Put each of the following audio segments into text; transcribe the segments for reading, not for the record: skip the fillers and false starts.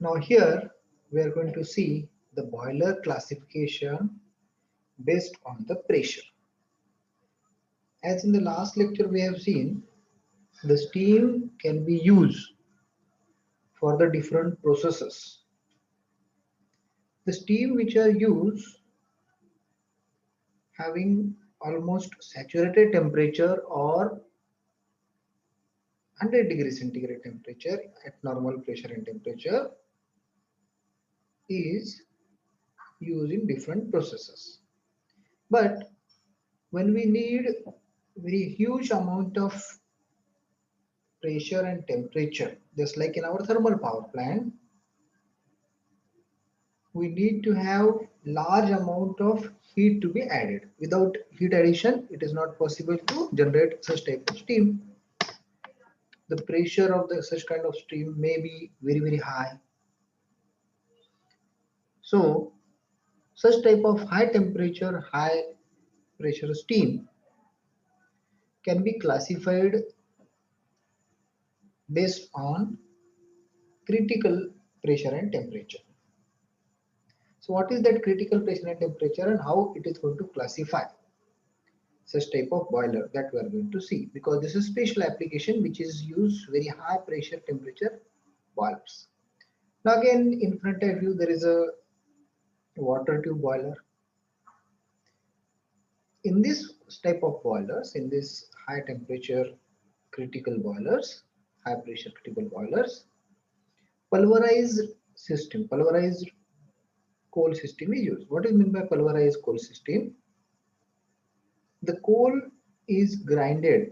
Now here we are going to see the boiler classification based on the pressure. As in the last lecture we have seen, the steam can be used for the different processes. The steam which are used having almost saturated temperature or 100 degrees centigrade temperature at normal pressure and temperature is used in different processes. But when we need very huge amount of pressure and temperature, just like in our thermal power plant, we need to have large amount of heat to be added. Without heat addition, it is not possible to generate such type of steam. The pressure of the such kind of steam may be very high. So such type of high temperature, high pressure steam can be classified based on critical pressure and temperature. So what is that critical pressure and temperature and how it is going to classify such type of boiler that we are going to see, because this is special application which is used very high pressure temperature boilers. Now again in front of you there is a water tube boiler. In this type of boilers, in this high temperature critical boilers, high pressure critical boilers, pulverized system, pulverized coal system is used. What is meant by pulverized coal system? The coal is grinded.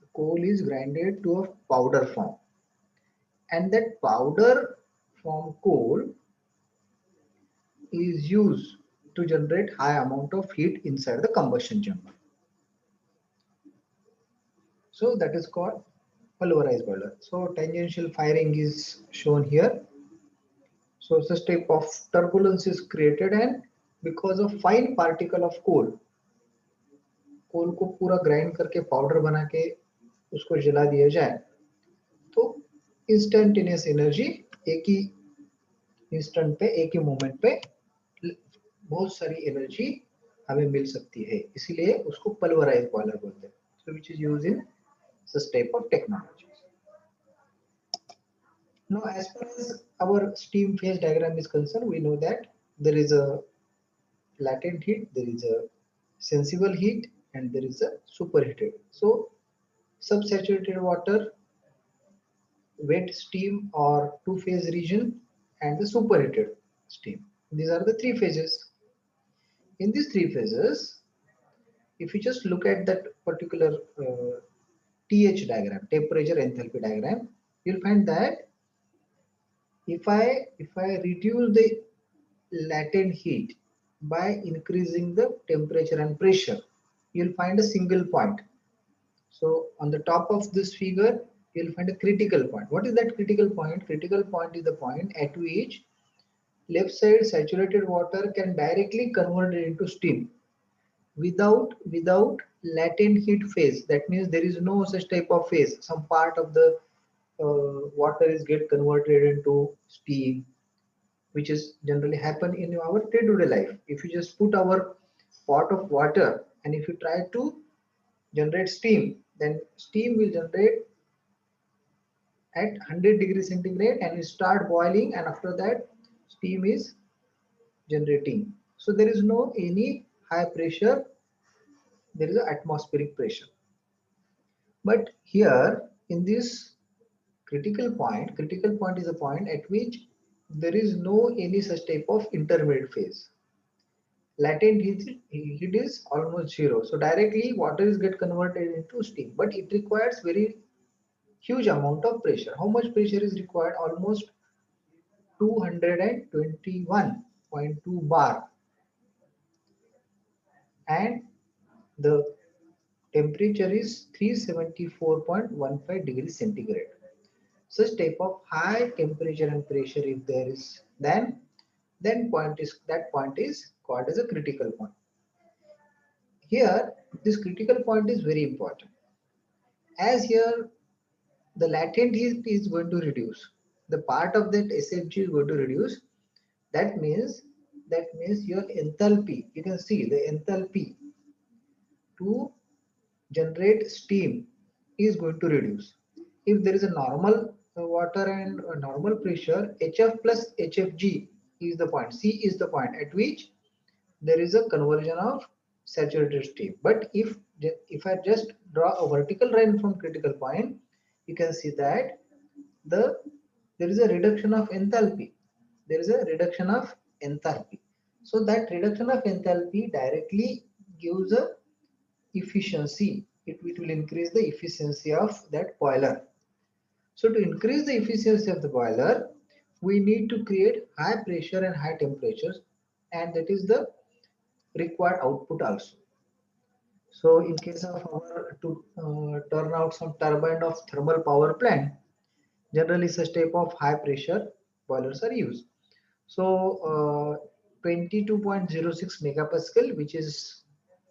The coal is grinded to a powder form, and that powder form coal is used to generate high amount of heat inside the combustion chamber. So that is called pulverized boiler. So tangential firing is shown here. So such type of turbulence is created, and because of fine particle of coal, कोल को पूरा grind करके powder बना के उसको जला दिया जाए तो इंस्टेंटेनियस एनर्जी एक ही इंस्टेंट पे, एक ही मोमेंट पे बहुत सारी एनर्जी हमें मिल सकती है, इसीलिए उसको पल्वराइज बॉयलर बोलते हैं. So which is used in such type of technology. Now as far as our steam phase diagram is concerned, we know that there is a latent heat, there is a sensible heat, and there is a superheated. So subsaturated water, wet steam or two-phase region, and the superheated steam. These are the three phases. In these three phases, if you just look at that particular TH diagram, temperature enthalpy diagram, you'll find that if I reduce the latent heat by increasing the temperature and pressure, you'll find a single point. So on the top of this figure, you'll find a critical point. What is that critical point? Critical point is the point at which left side saturated water can directly convert it into steam without latent heat phase. That means there is no such type of phase. Some part of the water is get converted into steam, which is generally happen in our day-to-day life. If you just put our pot of water and if you try to generate steam, then steam will generate at 100 degrees centigrade and it start boiling, and after that steam is generating. So there is no any high pressure, there is an atmospheric pressure. But here in this critical point is a point at which there is no any such type of intermediate phase. Latent heat is almost zero. So directly water is get converted into steam, but it requires very huge amount of pressure. How much pressure is required? Almost 221.2 bar, and the temperature is 374.15 degrees centigrade. Such type of high temperature and pressure if there is, then that point is called as a critical point. Here this critical point is very important, as here the latent heat is going to reduce. the part of that SFG is going to reduce. That means your enthalpy, you can see the enthalpy to generate steam is going to reduce. If there is a normal water and a normal pressure, HF plus HFG is the point, C is the point at which there is a conversion of saturated steam. But if I just draw a vertical line from critical point, you can see that the there is a reduction of enthalpy. There is a reduction of enthalpy. So that reduction of enthalpy directly gives a efficiency. It will increase the efficiency of that boiler. So to increase the efficiency of the boiler, we need to create high pressure and high temperatures, and that is the required output also. So in case of our to turn out some turbine of thermal power plant, generally such type of high pressure boilers are used. So 22.06 megapascal, which is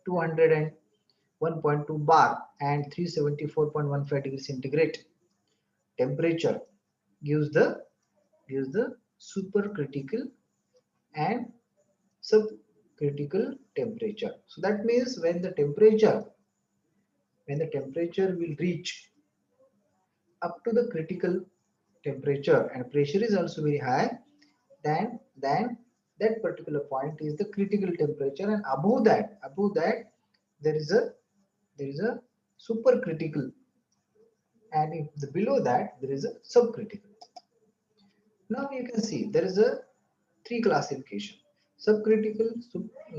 201.2 bar and 374.15 degrees centigrade temperature gives the supercritical and subcritical temperature. So that means when the temperature will reach up to the critical temperature and pressure is also very high, then that particular point is the critical temperature, and above that there is a supercritical, and if below that there is a subcritical. Now you can see there is a three classification: subcritical,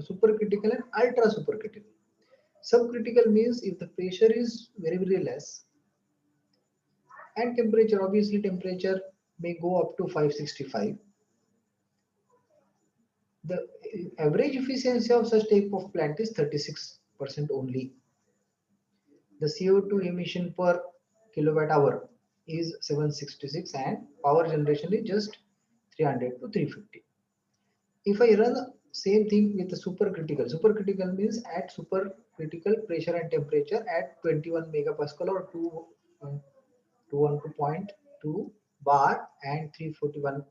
supercritical, and ultra supercritical. Subcritical means if the pressure is very less, and temperature, obviously temperature may go up to 565. The average efficiency of such type of plant is 36% only. The CO2 emission per kilowatt hour is 766 and power generation is just 300 to 350. If I run the same thing with the supercritical means at supercritical pressure and temperature at 21 megapascal or 212.2 bar and 341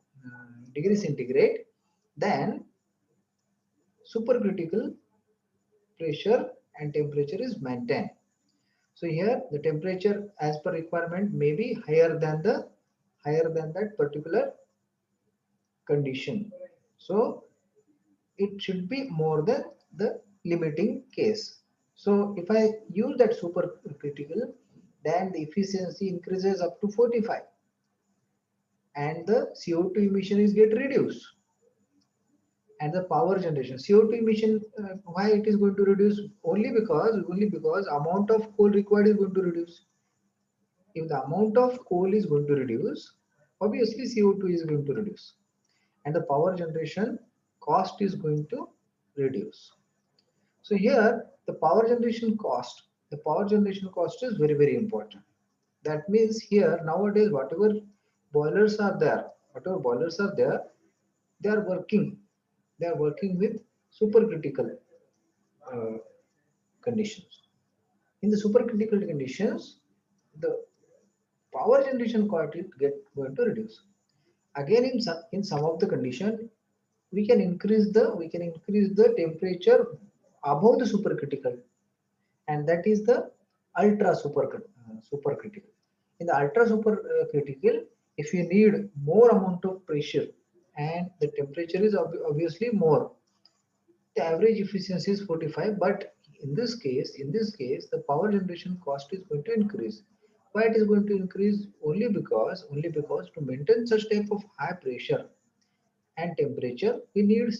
degrees centigrade, then supercritical pressure and temperature is maintained. So here the temperature as per requirement may be higher than that particular condition. So it should be more than the limiting case. So if I use that supercritical, then the efficiency increases up to 45 and the CO2 emission is get reduced, and the power generation CO2 emission, why it is going to reduce? Only because amount of coal required is going to reduce. If the amount of coal is going to reduce, obviously CO2 is going to reduce, and the power generation cost is going to reduce. So here the power generation cost is very important. That means here nowadays whatever boilers are there, they are working with supercritical uh, conditions. In the supercritical conditions, the power generation cost is going to reduce. Again, in some of the condition, we can increase the temperature above the supercritical, and that is the ultra supercritical. In the ultra supercritical, if you need more amount of pressure and the temperature is obviously more, the average efficiency is 45, but in this case the power generation cost is going to increase. Why it is going to increase? Only because to maintain such type of high pressure and temperature we need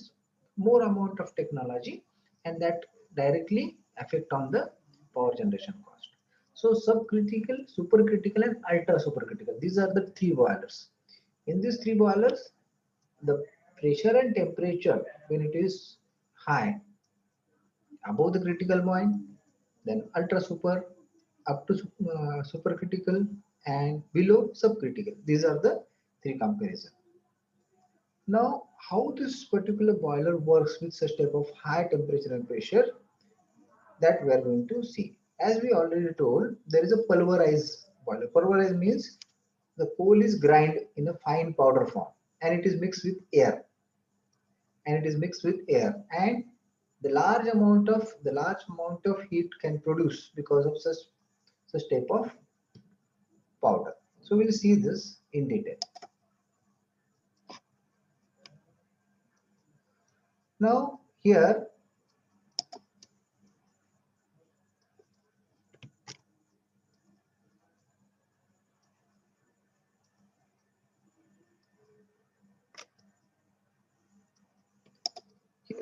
more amount of technology, and that directly affect on the power generation cost. So subcritical, supercritical, and ultra supercritical, these are the three boilers. In these three boilers, the pressure and temperature when it is high above the critical point, then ultra super, up to supercritical, and below subcritical. These are the three comparison. Now, how this particular boiler works with such type of high temperature and pressure, that we are going to see. As we already told, there is a pulverized boiler. Pulverized means the coal is grind in a fine powder form, and it is mixed with air, and the large amount of heat can produce because of such type of powder. So we'll see this in detail. Now here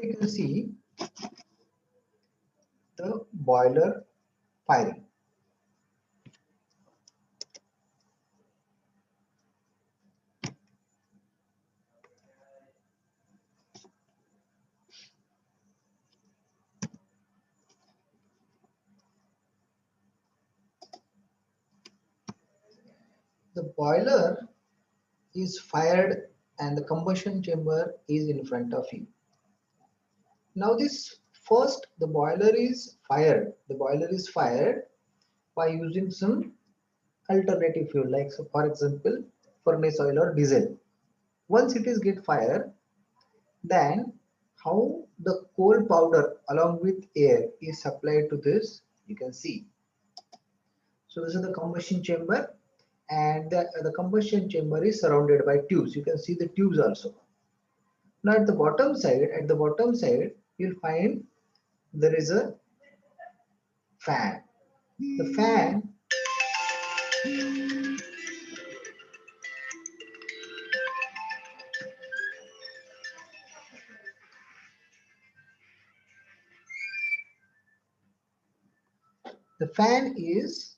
you can see the boiler firing. The boiler is fired and the combustion chamber is in front of you. Now this first the boiler is fired. The boiler is fired by using some alternative fuel, like so for example furnace oil or diesel. Once it is get fired, then how the coal powder along with air is supplied to this, you can see. So this is the combustion chamber, and the combustion chamber is surrounded by tubes. You can see the tubes also. Now at the bottom side, you'll find there is a fan. The fan the fan is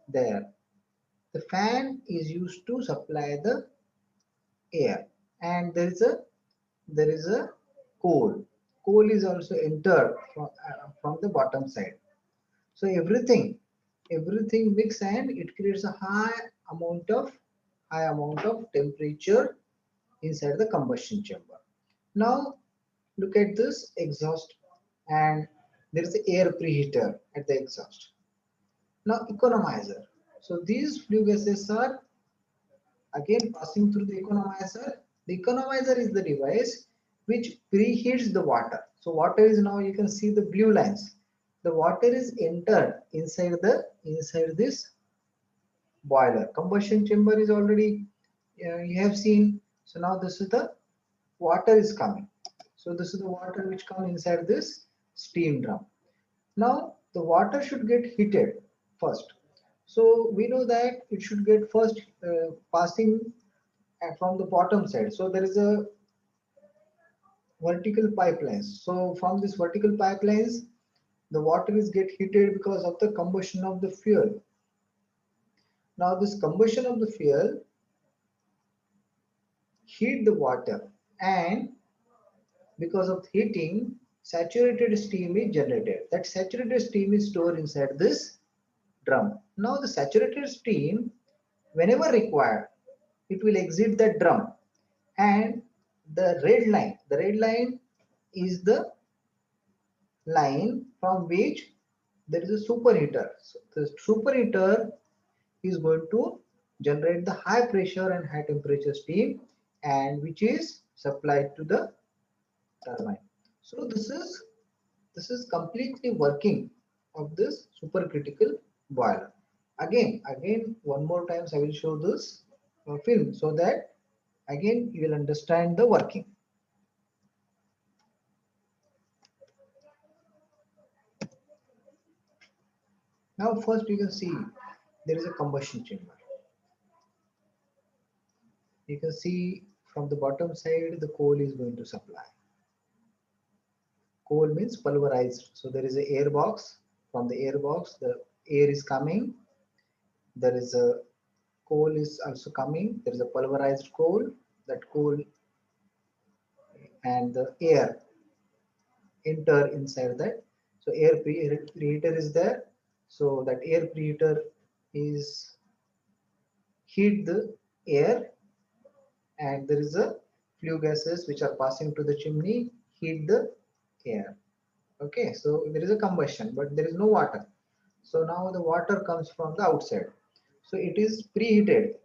there. The fan is used to supply the air, and there is a coal. Coal is also entered from the bottom side. So everything mix and it creates a high amount of temperature inside the combustion chamber. Now look at this exhaust, and there is the air preheater at the exhaust. Now economizer. So these flue gases are again passing through the economizer. The economizer is the device which preheats the water. So water is, now you can see the blue lines. The water is entered inside this boiler. Combustion chamber is already you have seen. So now this is the water is coming. So this is the water which comes inside this steam drum. Now the water should get heated first. So we know that it should get first passing from the bottom side. So there is a vertical pipelines. So from this vertical pipelines, the water is get heated because of the combustion of the fuel. Now this combustion of the fuel heat the water, and because of heating, saturated steam is generated. That saturated steam is stored inside this drum. Now the saturated steam, whenever required, it will exit the drum, and the red line is the line from which there is a superheater. So the superheater is going to generate the high pressure and high temperature steam, and which is supplied to the turbine. So this is completely working of this supercritical boiler. Again one more times I will show this film so that again you will understand the working. Now first you can see there is a combustion chamber. You can see from the bottom side the coal is going to supply. Coal means pulverized. So there is a air box. From the air box the air is coming. There is a coal is also coming. There is a pulverized coal. That coal and the air enter inside that. So air preheater is there. So that air preheater is heat the air, and there is a flue gases which are passing to the chimney heat the air. Okay, so there is a combustion, but there is no water. So now the water comes from the outside. So it is preheated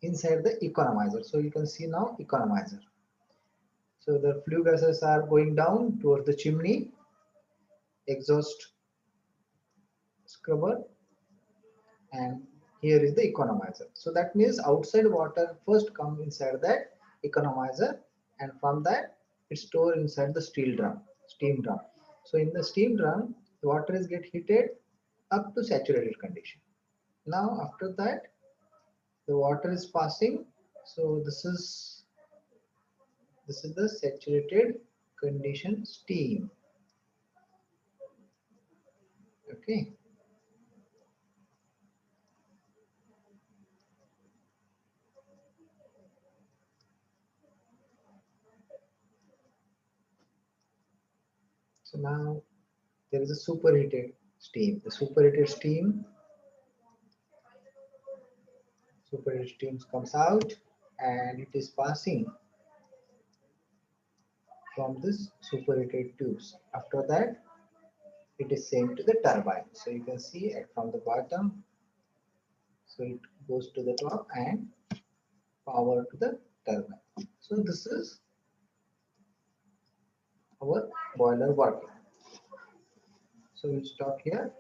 inside the economizer. So you can see now economizer. So the flue gases are going down towards the chimney, exhaust scrubber, and here is the economizer. So that means outside water first come inside that economizer, and from that it's stored inside the steam drum. So in the steam drum, the water is get heated up to saturated condition. Now after that, the water is passing. So this is the saturated condition steam. Okay. So now there is a superheated steam. The superheated steam comes out, and it is passing from this superheated tubes. After that, it is sent to the turbine. So you can see it from the bottom. So it goes to the top and power to the turbine. So this is our boiler working. So we'll stop here.